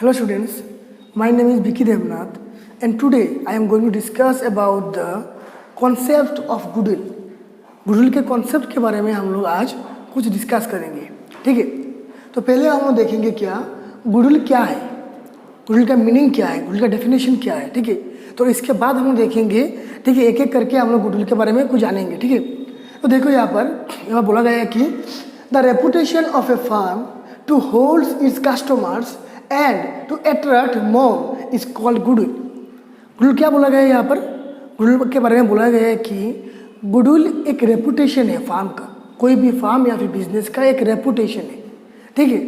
Hello students, my name is Vicky Devnath and today I am going to discuss about the concept of goodwill. Goodwill के concept के बारे में हम लोग आज कुछ डिस्कस करेंगे, ठीक है। तो पहले हम लोग देखेंगे क्या गुडविल क्या है, गुडविल का मीनिंग क्या है, गुडविल का डेफिनेशन क्या है, ठीक है। तो इसके बाद हम लोग देखेंगे, ठीक है, एक एक करके हम लोग गुडविल के बारे में कुछ जानेंगे, ठीक है। तो देखो यहाँ बोला गया है कि the reputation of a firm to hold its customers and to attract more is called goodwill. Goodwill क्या बोला गया है यहाँ पर, गुडविल के बारे में बोला गया है कि गुडविल एक रेपुटेशन है फार्म का, कोई भी फार्म या फिर बिजनेस का एक रेपुटेशन है, ठीक है।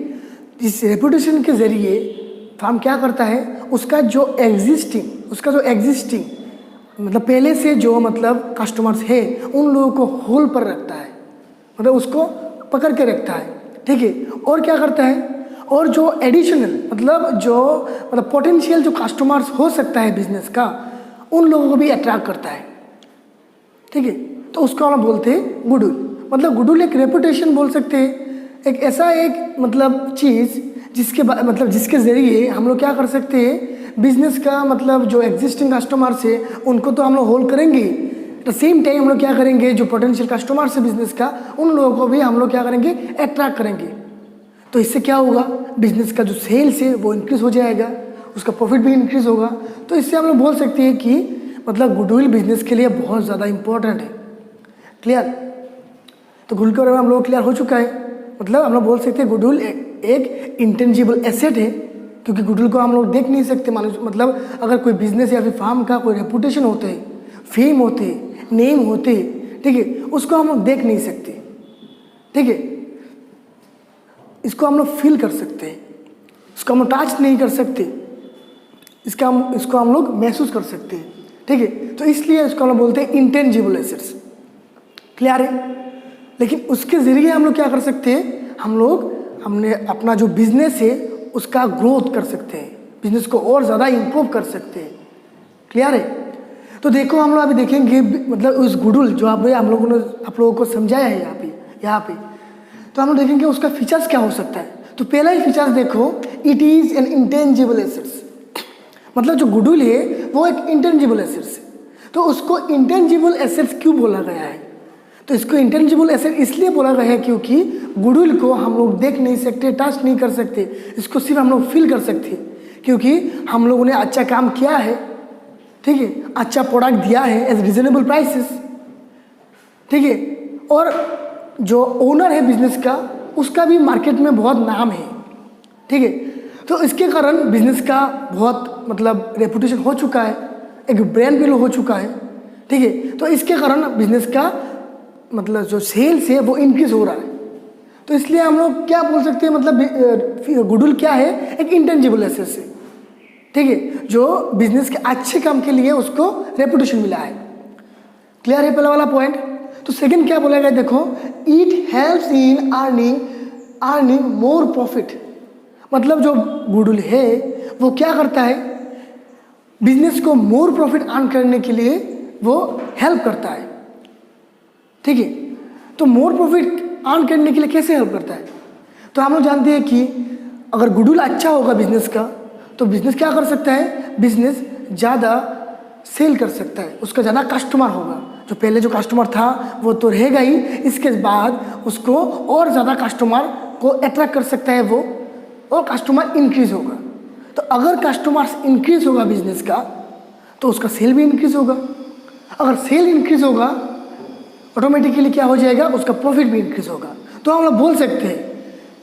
इस रेपुटेशन के ज़रिए फार्म क्या करता है, उसका जो एग्जिस्टिंग मतलब पहले से जो मतलब कस्टमर्स है उन लोगों को होल्ड पर रखता है, मतलब उसको पकड़ के रखता है, ठीक है। और क्या करता है, और जो एडिशनल मतलब पोटेंशियल जो कस्टमर्स हो सकता है बिजनेस का, उन लोगों को भी अट्रैक्ट करता है, ठीक है। तो उसको हम बोलते हैं गुडविल। मतलब गुडविल एक रेपुटेशन बोल सकते हैं, एक ऐसा एक मतलब चीज़ जिसके ज़रिए हम लोग क्या कर सकते हैं, बिजनेस का मतलब जो एग्जिस्टिंग कस्टमर्स है उनको तो हम लोग होल्ड करेंगे, एट द सेम टाइम हम लोग क्या करेंगे, जो पोटेंशियल कस्टमर्स है बिजनेस का उन लोगों को भी हम लोग क्या करेंगे, अट्रैक्ट करेंगे। तो इससे क्या होगा, बिजनेस का जो सेल्स है वो इंक्रीज़ हो जाएगा, उसका प्रॉफिट भी इंक्रीज़ होगा। तो इससे हम लोग बोल सकते हैं कि मतलब गुडविल बिजनेस के लिए बहुत ज़्यादा इंपॉर्टेंट है। क्लियर? तो गुडविल के बारे में हम लोग क्लियर हो चुका है। मतलब हम लोग बोल सकते हैं गुडविल एक इंटेंजिबल एसेट है, क्योंकि गुडविल को हम लोग देख नहीं सकते। मतलब अगर कोई बिजनेस या फिर फार्म का कोई रेपुटेशन होते है, फेम होते, नेम होते, ठीक है, उसको हम लोग देख नहीं सकते, ठीक है। इसको हम लोग फील कर सकते हैं, इसको हम लोग टच नहीं कर सकते, इसको हम लोग महसूस कर सकते हैं, ठीक है। तो इसलिए इसको हम लोग बोलते हैं इंटेंजिबल एसेट्स। क्लियर है? लेकिन उसके ज़रिए हम लोग क्या कर सकते हैं, हमने अपना जो बिजनेस है उसका ग्रोथ कर सकते हैं, बिजनेस को और ज़्यादा इम्प्रूव कर सकते हैं। क्लियर है? तो देखो हम लोग अभी देखेंगे मतलब उस गुडविल जो हम लोगों को समझाया है यहाँ पे तो हम लोग देखेंगे उसका फीचर्स क्या हो सकता है। तो पहला ही फीचर्स देखो, it is an intangible assets. मतलब जो गुडविल है वो एक इंटेंजिबल एसेट्स है। तो उसको इंटेंजिबल एसेट्स क्यों बोला गया है, तो इसको इंटेंजिबल एसेट इसलिए बोला गया है क्योंकि गुडविल को हम लोग देख नहीं सकते, टच नहीं कर सकते, इसको सिर्फ हम लोग फील कर सकते हैं, क्योंकि हम लोगों ने अच्छा काम किया है, ठीक है, अच्छा प्रोडक्ट दिया है एज रिजनेबल प्राइसेस, ठीक है। और जो ओनर है बिजनेस का, उसका भी मार्केट में बहुत नाम है, ठीक है। तो इसके कारण बिजनेस का बहुत मतलब रेपुटेशन हो चुका है, एक ब्रांड वैल्यू हो चुका है, ठीक है। तो इसके कारण बिजनेस का मतलब जो सेल्स है वो इंक्रीज हो रहा है। तो इसलिए हम लोग क्या बोल सकते हैं, मतलब गुडविल क्या है, एक इंटेंजिबल एसेट है, ठीक है, जो बिजनेस के अच्छे काम के लिए उसको रेपुटेशन मिला है। क्लियर है पहला वाला पॉइंट। तो सेकंड क्या बोला गया, देखो, it helps in earning more profit. मतलब जो गुडविल है वो क्या करता है, बिजनेस को मोर प्रॉफिट अर्न करने के लिए वो हेल्प करता है, ठीक है। तो मोर प्रॉफिट अर्न करने के लिए कैसे हेल्प करता है, तो हम लोग जानते हैं कि अगर गुडविल अच्छा होगा बिजनेस का, तो बिजनेस क्या कर सकता है, बिजनेस ज़्यादा सेल कर सकता है, उसका ज़्यादा कस्टमर होगा। जो पहले जो कस्टमर था वो तो रहेगा ही, इसके बाद उसको और ज़्यादा कस्टमर को अट्रैक्ट कर सकता है वो, और कस्टमर इंक्रीज होगा। तो अगर कस्टमर्स इंक्रीज होगा बिजनेस का, तो उसका सेल भी इंक्रीज होगा। अगर सेल इंक्रीज होगा, ऑटोमेटिकली क्या हो जाएगा, उसका प्रॉफिट भी इंक्रीज होगा। तो हम लोग बोल सकते हैं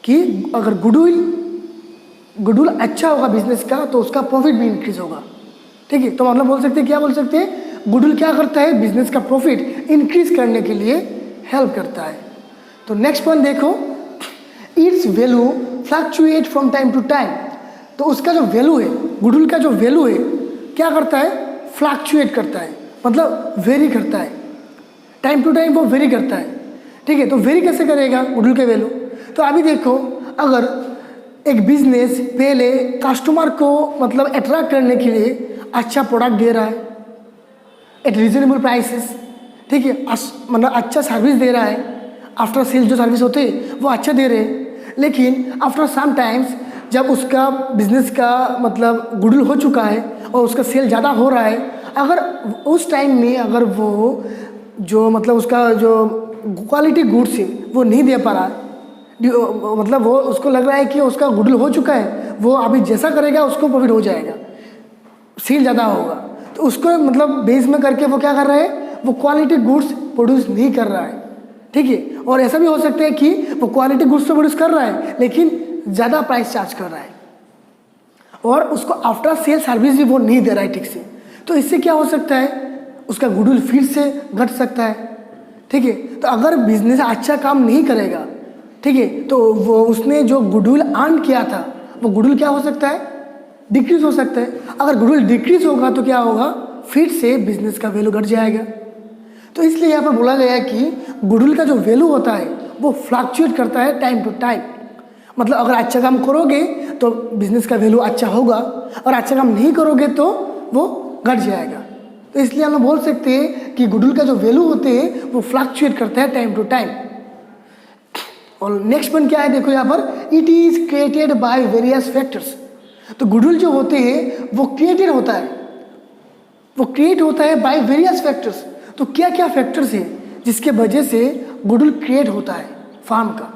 कि अगर गुडविल अच्छा होगा बिजनेस का, तो उसका प्रॉफिट भी इंक्रीज होगा, ठीक है। तो मतलब बोल सकते हैं, क्या बोल सकते हैं, गुडविल क्या करता है, बिजनेस का प्रॉफिट इंक्रीज करने के लिए हेल्प करता है। तो नेक्स्ट पॉइंट देखो, its value fluctuate from time to time. तो उसका जो वैल्यू है, गुडविल का जो वैल्यू है, क्या करता है, फ्लक्चुएट करता है, मतलब वेरी करता है, टाइम टू टाइम वो वेरी करता है, ठीक है। तो वेरी कैसे करेगा गुडविल के वैल्यू, तो अभी देखो, अगर एक बिजनेस पहले कस्टमर को मतलब अट्रैक्ट करने के लिए अच्छा प्रोडक्ट दे रहा है एट रीजनेबल प्राइसेस, ठीक है, मतलब अच्छा सर्विस दे रहा है, आफ्टर सेल जो सर्विस होते हैं वो अच्छा दे रहे हैं, लेकिन आफ्टर सम टाइम्स जब उसका बिजनेस का मतलब गुडविल हो चुका है और उसका सेल ज़्यादा हो रहा है, अगर उस टाइम में अगर वो जो मतलब उसका जो क्वालिटी गुड्स है वो नहीं दे पा रहा है, मतलब वो उसको लग रहा है कि उसका गुडविल हो चुका है, वो अभी जैसा करेगा उसको प्रॉफिट हो जाएगा, सेल ज़्यादा होगा, तो उसको मतलब बेस में करके वो क्या कर रहा है, वो क्वालिटी गुड्स प्रोड्यूस नहीं कर रहा है। ठीक है, और ऐसा भी हो सकता है कि वो क्वालिटी गुड्स तो प्रोड्यूस कर रहा है लेकिन ज़्यादा प्राइस चार्ज कर रहा है और उसको आफ्टर सेल सर्विस भी वो नहीं दे रहा है ठीक से। तो इससे क्या हो सकता है, उसका गुडविल फिर से घट सकता है। ठीक है, तो अगर बिजनेस अच्छा काम नहीं करेगा, ठीक है, तो वो उसने जो गुडविल अर्न किया था वो गुडविल क्या हो सकता है, डिक्रीज हो सकता है। अगर गुडविल डिक्रीज होगा तो क्या होगा, फिर से बिजनेस का वैल्यू घट जाएगा। तो इसलिए यहाँ पर बोला गया है कि गुडविल का जो वैल्यू होता है वो फ्लक्चुएट करता है टाइम टू टाइम। मतलब अगर अच्छा काम करोगे तो बिजनेस का वैल्यू अच्छा होगा और अच्छा काम नहीं करोगे तो वो घट जाएगा। तो इसलिए हम लोग बोल सकते हैं कि गुडविल का जो वैल्यू होते हैं वो फ्लक्चुएट करता है टाइम टू टाइम। और नेक्स्ट पॉइंट क्या है, देखो यहाँ पर, it is created by various factors. तो गुडविल जो होते हैं वो क्रिएटेड होता है, वो क्रिएट होता है बाय वेरियस फैक्टर्स। तो क्या क्या फैक्टर्स हैं जिसके वजह से गुडविल क्रिएट होता है फार्म का।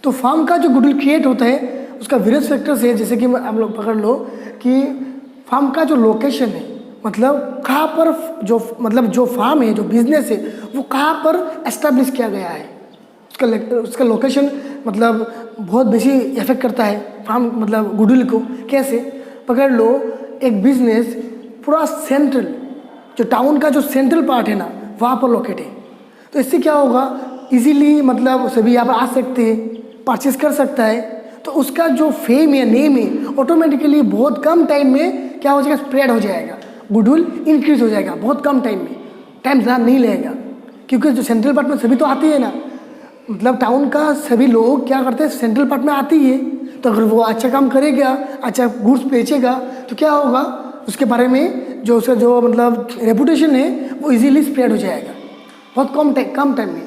तो फार्म का जो गुडविल क्रिएट होता है उसका वेरियस फैक्टर्स है, जैसे कि हम लोग पकड़ लो कि फार्म का जो लोकेशन है, मतलब कहाँ पर जो मतलब जो फार्म है, जो बिजनेस है, वो कहाँ पर एस्टेब्लिश किया गया है, उसका लोकेशन मतलब बहुत बेसी इफेक्ट करता है फार्म मतलब गुडविल को। कैसे, पकड़ लो एक बिजनेस पूरा सेंट्रल, जो टाउन का जो सेंट्रल पार्ट है ना, वहाँ पर लोकेट है, तो इससे क्या होगा, इजीली मतलब सभी यहाँ पर आ सकते हैं, परचेस कर सकता है, तो उसका जो फेम या नेम है ऑटोमेटिकली बहुत कम टाइम में क्या हो जाएगा, स्प्रेड हो जाएगा, गुडविल इंक्रीज हो जाएगा बहुत कम टाइम में, टाइम ज़्यादा नहीं लगेगा, क्योंकि जो सेंट्रल पार्ट में सभी तो आते हैं ना, मतलब टाउन का सभी लोग क्या करते हैं, सेंट्रल पार्ट में आते ही है। तो अगर वो अच्छा काम करेगा, अच्छा गुड्स बेचेगा, तो क्या होगा, उसके बारे में जो उसका जो मतलब रेपुटेशन है वो इजीली स्प्रेड हो जाएगा बहुत कम टाइम में।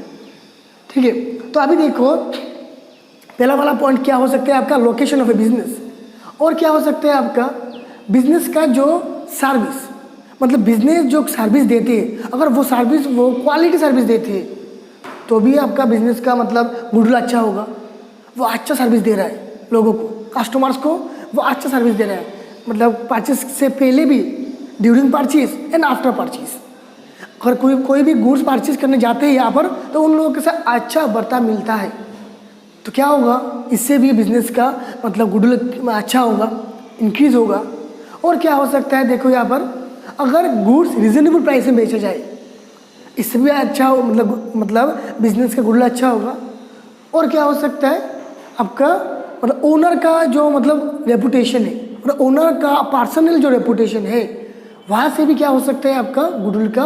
ठीक है, तो अभी देखो पहला वाला पॉइंट क्या हो सकता है आपका, लोकेशन ऑफ ए बिजनेस। और क्या हो सकता है आपका, बिजनेस का जो सर्विस, मतलब बिजनेस जो सर्विस देते हैं, अगर वो सर्विस वो क्वालिटी सर्विस देते हैं तो भी आपका बिजनेस का मतलब गुडविल अच्छा होगा। वो अच्छा सर्विस दे रहा है लोगों को, कस्टमर्स को वो अच्छा सर्विस दे रहा है, मतलब परचेस से पहले भी, during purchase and after purchase. अगर कोई भी गुड्स परचेज करने जाते हैं यहाँ पर तो उन लोगों के साथ अच्छा बर्ताव मिलता है, तो क्या होगा, इससे भी बिजनेस का मतलब गुडविल अच्छा होगा, इंक्रीज होगा। और क्या हो सकता है, देखो यहाँ पर, अगर गुड्स रिजनेबल प्राइस में बेचा जाए, इससे भी अच्छा हो, मतलब बिजनेस का गुडविल अच्छा होगा। और क्या हो सकता है आपका, मतलब ओनर का जो मतलब रेपुटेशन है, मतलब ओनर का पर्सनल जो रेपुटेशन है, वहाँ से भी क्या हो सकता है, आपका गुडविल का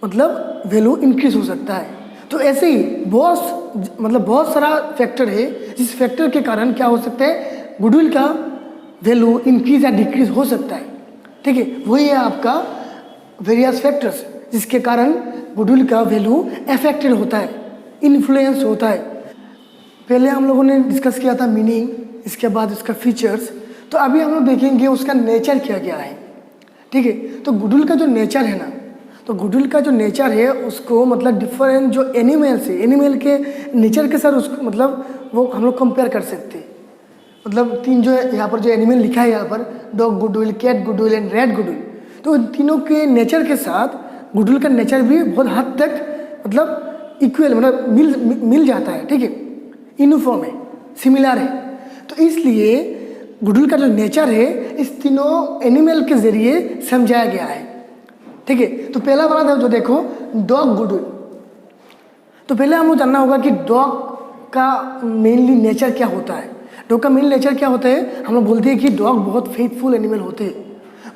मतलब वैल्यू इंक्रीज हो सकता है। तो ऐसे ही बहुत सारा फैक्टर है, जिस फैक्टर के कारण क्या हो सकता है, गुडविल का वैल्यू इंक्रीज या डिक्रीज हो सकता है। ठीक है, वही है आपका वेरियस फैक्टर्स, जिसके कारण गुडविल का वैल्यू अफेक्टेड होता है, इन्फ्लुएंस होता है। पहले हम लोगों ने डिस्कस किया था मीनिंग, इसके बाद उसका फीचर्स, तो अभी हम लोग देखेंगे उसका नेचर क्या है। ठीक है, तो गुडविल का जो नेचर है ना, तो गुडविल का जो नेचर है उसको मतलब डिफरेंट जो एनिमल्स है, एनिमल के नेचर के साथ उसको मतलब वो हम लोग कंपेयर कर सकते हैं। मतलब तीन जो है यहाँ पर जो एनिमल लिखा है यहाँ पर, dog goodwill, cat goodwill and rat goodwill, तो इन तीनों के नेचर के साथ गुडविल का नेचर भी बहुत हद तक मतलब इक्वल, मतलब मिल जाता है। ठीक है, यूनिफॉर्म है, सिमिलर है। तो इसलिए गुडविल का जो नेचर है इस तीनों एनिमल के जरिए समझाया गया है। ठीक है, तो पहला वाला जो देखो, डॉग गुडविल। तो पहले हमको जानना होगा कि डॉग का मेनली नेचर क्या होता है। डॉग का मेन नेचर क्या होता है, हम लोग बोलते हैं कि डॉग बहुत फेथफुल एनिमल होते हैं,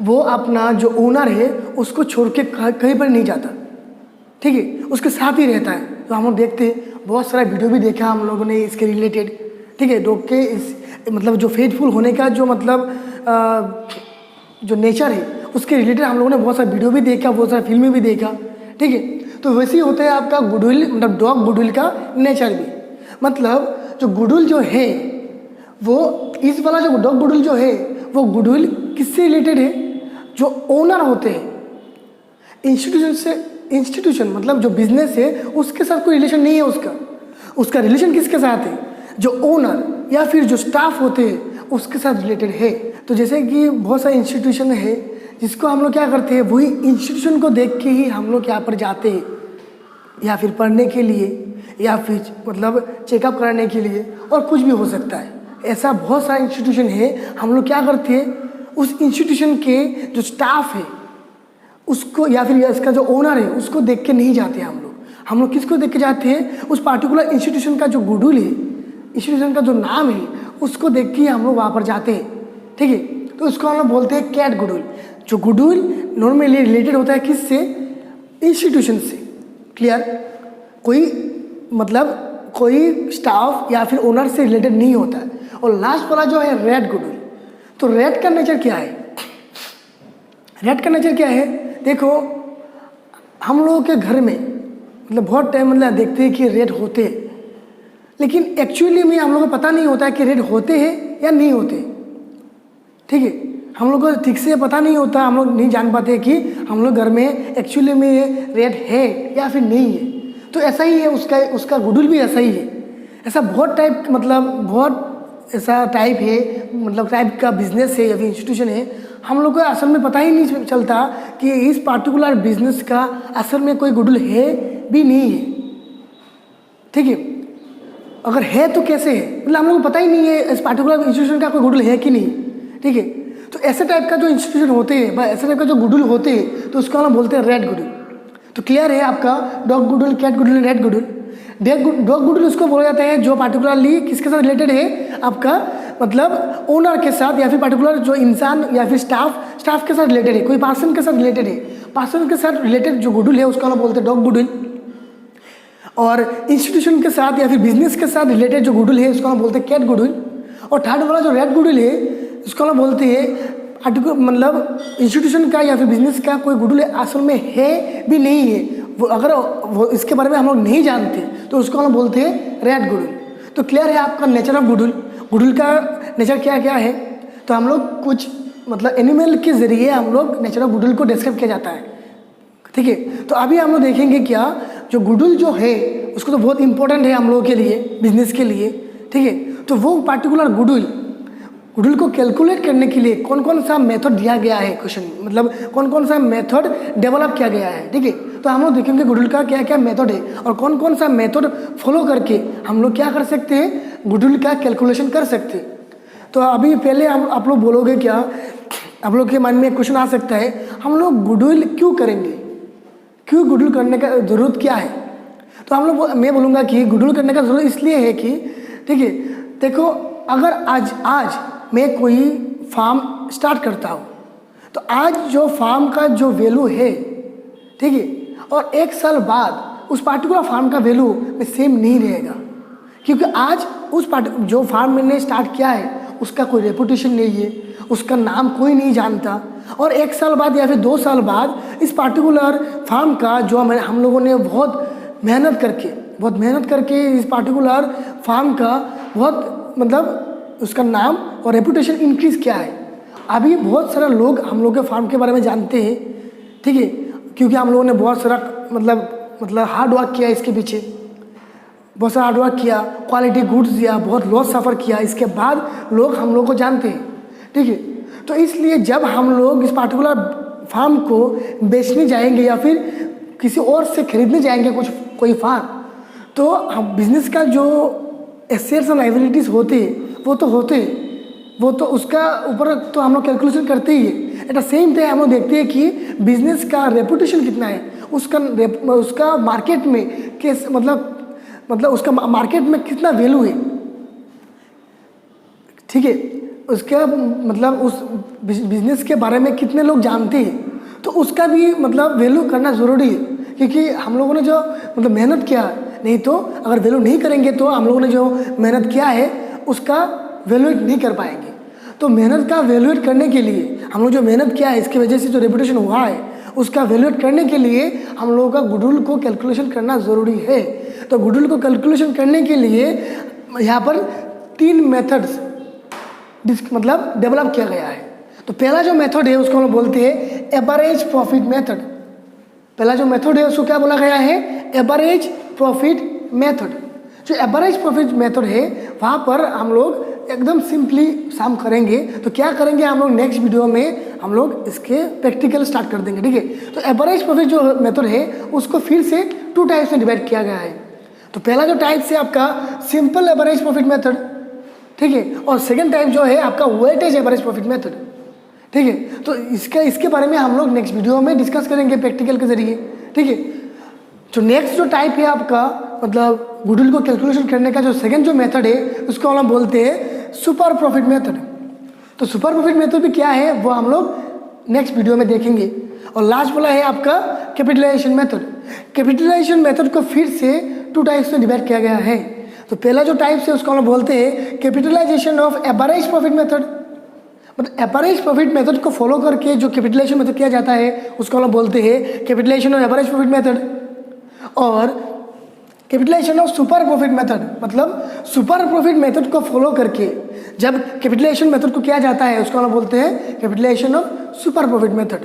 वो अपना जो ओनर है उसको छोड़ के कहीं पर नहीं जाता। ठीक है, उसके साथ ही रहता है। तो हम लोग देखते हैं, बहुत सारा वीडियो भी देखा हम लोगों ने इसके रिलेटेड। ठीक है, डॉग के इस मतलब जो फेथफुल होने का जो मतलब जो नेचर है उसके रिलेटेड हम लोगों ने बहुत सारा वीडियो भी देखा, बहुत सारा फिल्में भी देखा। ठीक है, तो वैसे ही होता है आपका गुडविल, मतलब डॉग गुडविल का नेचर भी। मतलब जो गुडविल जो है वो इस वाला जो डॉग गुडविल जो है वो गुडविल किससे रिलेटेड है? जो ओनर होते हैं इंस्टीट्यूशन से, इंस्टीट्यूशन मतलब जो बिजनेस है उसके साथ कोई रिलेशन नहीं है उसका रिलेशन किसके साथ है? जो ओनर या फिर जो स्टाफ होते हैं उसके साथ रिलेटेड है। तो जैसे कि बहुत सारे इंस्टीट्यूशन है जिसको हम लोग क्या करते हैं, वही इंस्टीट्यूशन को देख के ही हम लोग यहाँ पर जाते हैं, या फिर पढ़ने के लिए, या फिर मतलब चेकअप कराने के लिए, और कुछ भी हो सकता है। ऐसा बहुत सारा इंस्टीट्यूशन है, हम लोग क्या करते हैं उस इंस्टीट्यूशन के जो स्टाफ है उसको या फिर इसका जो ओनर है उसको देख के नहीं जाते हैं हम लोग किसको देख के जाते हैं? उस पार्टिकुलर इंस्टीट्यूशन का जो गुडविल है, इंस्टीट्यूशन का जो नाम है उसको देख के हम लोग वहाँ पर जाते हैं, ठीक है। तो उसको हम लोग बोलते हैं कैट गुडविल। जो गुडविल नॉर्मली रिलेटेड होता है किससे? इंस्टीट्यूशन से। क्लियर? कोई स्टाफ या फिर ओनर से रिलेटेड नहीं होता है। और लास्ट वाला जो है रेड गुडविल। तो रेड का नेचर क्या है? रेड का नेचर क्या है? देखो, हम लोगों के घर में मतलब बहुत टाइम मतलब देखते हैं कि रेड होते हैं, लेकिन एक्चुअली में हम लोगों को पता नहीं होता है कि रेड होते हैं या नहीं होते, ठीक है। हम लोग को ठीक से पता नहीं होता, हम लोग नहीं जान पाते कि हम लोग घर में एक्चुअली में रेड है या फिर नहीं है। तो ऐसा ही है उसका गुडविल भी ऐसा ही है। ऐसा बहुत टाइप बहुत ऐसा टाइप है, मतलब टाइप का बिजनेस है या फिर इंस्टीट्यूशन है, हम लोग को असल में पता ही नहीं चलता कि इस पार्टिकुलर बिजनेस का असल में कोई गुडविल है भी नहीं है, ठीक है। अगर है तो कैसे है, मतलब हम लोग को पता ही नहीं है इस पार्टिकुलर इंस्टीट्यूशन का कोई गुडविल है कि नहीं, ठीक है। तो ऐसे टाइप का जो इंस्टीट्यूशन होते हैं, ऐसे टाइप का जो गुडविल होते हैं, तो उसको हम बोलते हैं रेड गुडविल। तो क्लियर है आपका? Dog goodwill, cat goodwill, rat goodwill. Dog goodwill उसको बोला जाता है जो पार्टिकुलरली किसके साथ रिलेटेड है? आपका मतलब ओनर के साथ, या फिर पार्टिकुलर जो इंसान या फिर स्टाफ के साथ रिलेटेड है, कोई पर्सन के साथ रिलेटेड है। पर्सन के साथ रिलेटेड जो गुडविल है उसको हम बोलते हैं डॉग गुडविल। और इंस्टीट्यूशन के साथ या फिर बिजनेस के साथ रिलेटेड जो गुडविल है उसको हम बोलते हैं कैट गुडविल। और थर्ड वाला जो रेड गुडविल है उसको हम बोलते हैं मतलब इंस्टीट्यूशन का या फिर बिजनेस का कोई गुडविल असल में है भी नहीं है, वो अगर वो इसके बारे में हम लोग नहीं जानते तो उसको हम बोलते हैं रेड गुडविल। तो क्लियर है आपका नेचर ऑफ गुडविल। गुडविल का नेचर क्या क्या है? तो हम लोग कुछ मतलब एनिमल के जरिए हम लोग नेचर ऑफ गुडविल को डिस्क्राइब किया जाता है, ठीक है। तो अभी हम लोग देखेंगे क्या जो गुडविल जो है उसको तो बहुत इंपॉर्टेंट है हम लोगों के लिए, बिजनेस के लिए, ठीक है। तो वो पार्टिकुलर गुडविल को कैलकुलेट करने के लिए कौन कौन सा मेथड दिया गया है, क्वेश्चन मतलब कौन कौन सा मेथड डेवलप किया गया है, ठीक है। तो हम लोग देखेंगे गुडविल का क्या क्या मेथड है और कौन कौन सा मेथड फॉलो करके हम लोग क्या कर सकते हैं, गुडविल का कैलकुलेशन कर सकते हैं। तो अभी पहले आप लोग बोलोगे क्या, आप लोग के मन में क्वेश्चन आ सकता है, हम लोग गुडविल क्यों करेंगे, क्यों गुडविल करने का ज़रूरत क्या है? तो मैं बोलूँगा कि गुडविल करने का ज़रूरत इसलिए है कि, ठीक है, देखो अगर आज मैं कोई फार्म स्टार्ट करता हूँ तो आज जो फार्म का जो वैल्यू है, ठीक है, और एक साल बाद उस पार्टिकुलर फार्म का वैल्यू में सेम नहीं रहेगा, क्योंकि आज जो फार्म मैंने स्टार्ट किया है उसका कोई रेपुटेशन नहीं है, उसका नाम कोई नहीं जानता। और एक साल बाद या फिर 2 साल बाद इस पार्टिकुलर फार्म का जो हम लोगों ने बहुत मेहनत करके इस पार्टिकुलर फार्म का बहुत मतलब उसका नाम और रेपुटेशन इंक्रीज़ किया है। अभी बहुत सारे लोग हम लोग के फार्म के बारे में जानते हैं, ठीक है, क्योंकि हम लोगों ने बहुत सारा मतलब हार्ड वर्क किया, इसके पीछे बहुत सारा हार्ड वर्क किया, क्वालिटी गुड्स दिया, बहुत लॉस सफ़र किया, इसके बाद लोग हम लोग को जानते हैं, ठीक है। तो इसलिए जब हम लोग इस पार्टिकुलर फार्म को बेचने जाएंगे या फिर किसी और से खरीदने जाएंगे कोई फार्म, तो हम बिजनेस का जो एसेट्स और लायबिलिटीज़ होते हैं वो तो उसका ऊपर तो हम लोग कैलकुलेशन करते ही है। एट द सेम टाइम हम लोग देखते हैं कि बिजनेस का रेपुटेशन कितना है, उसका मार्केट में किस मतलब उसका मार्केट में कितना वैल्यू है, ठीक है, उसका मतलब उस बिजनेस के बारे में कितने लोग जानते हैं, तो उसका भी मतलब वैल्यू करना ज़रूरी है। क्योंकि हम लोगों ने जो मतलब मेहनत किया, नहीं तो अगर वैल्यू नहीं करेंगे तो हम लोगों ने जो मेहनत किया है उसका वैल्यूएट नहीं कर पाएंगे। तो मेहनत का वैल्यूएट करने के लिए हम लोग जो मेहनत किया है इसकी वजह से जो रेपुटेशन हुआ है उसका वैल्यूएट करने के लिए हम लोगों का गुडविल को कैलकुलेशन करना ज़रूरी है। तो गुडविल को कैलकुलेशन करने के लिए यहाँ पर 3 मेथड्स मतलब डेवलप किया गया है। तो पहला जो मेथड है उसको हम बोलते हैं एवरेज प्रॉफिट मेथड। पहला जो मेथड है उसको क्या बोला गया है? Average profit method. जो एवरेज प्रॉफिट मेथड है वहाँ पर हम लोग एकदम सिंपली सम करेंगे। तो क्या करेंगे हम लोग नेक्स्ट वीडियो में हम लोग इसके प्रैक्टिकल स्टार्ट कर देंगे, ठीक है। तो एवरेज प्रॉफिट जो मेथड है उसको फिर से 2 टाइप्स में डिवाइड किया गया है। तो पहला जो टाइप है आपका सिंपल एवरेज प्रॉफिट मेथड, ठीक है, और सेकेंड टाइप जो है आपका वेटेज एवरेज प्रॉफिट मेथड, ठीक है। तो इसके बारे में हम लोग नेक्स्ट वीडियो में डिस्कस करेंगे प्रैक्टिकल के जरिए, ठीक है। जो नेक्स्ट जो टाइप है आपका मतलब गुडविल को कैलकुलेशन करने का जो सेकंड जो मेथड है उसको हम बोलते हैं सुपर प्रॉफिट मेथड। तो सुपर प्रॉफिट मेथड भी क्या है वो हम लोग नेक्स्ट वीडियो में देखेंगे। और लास्ट वाला है आपका कैपिटलाइजेशन मेथड। कैपिटलाइजेशन मेथड को फिर से 2 टाइप्स में डिवाइड किया गया है। तो पहला जो टाइप है उसको हम बोलते हैं capitalisation of average profit method. मतलब एवरेज प्रॉफिट मेथड को फॉलो करके जो कैपिटलाइजेशन मेथड किया जाता है उसको हम बोलते हैं capitalisation of average profit method. और capitalisation of super profit method, मतलब सुपर प्रॉफिट मेथड को फॉलो करके जब कैपिटलाइजेशन मेथड को किया जाता है उसको हम बोलते हैं capitalisation of super profit method.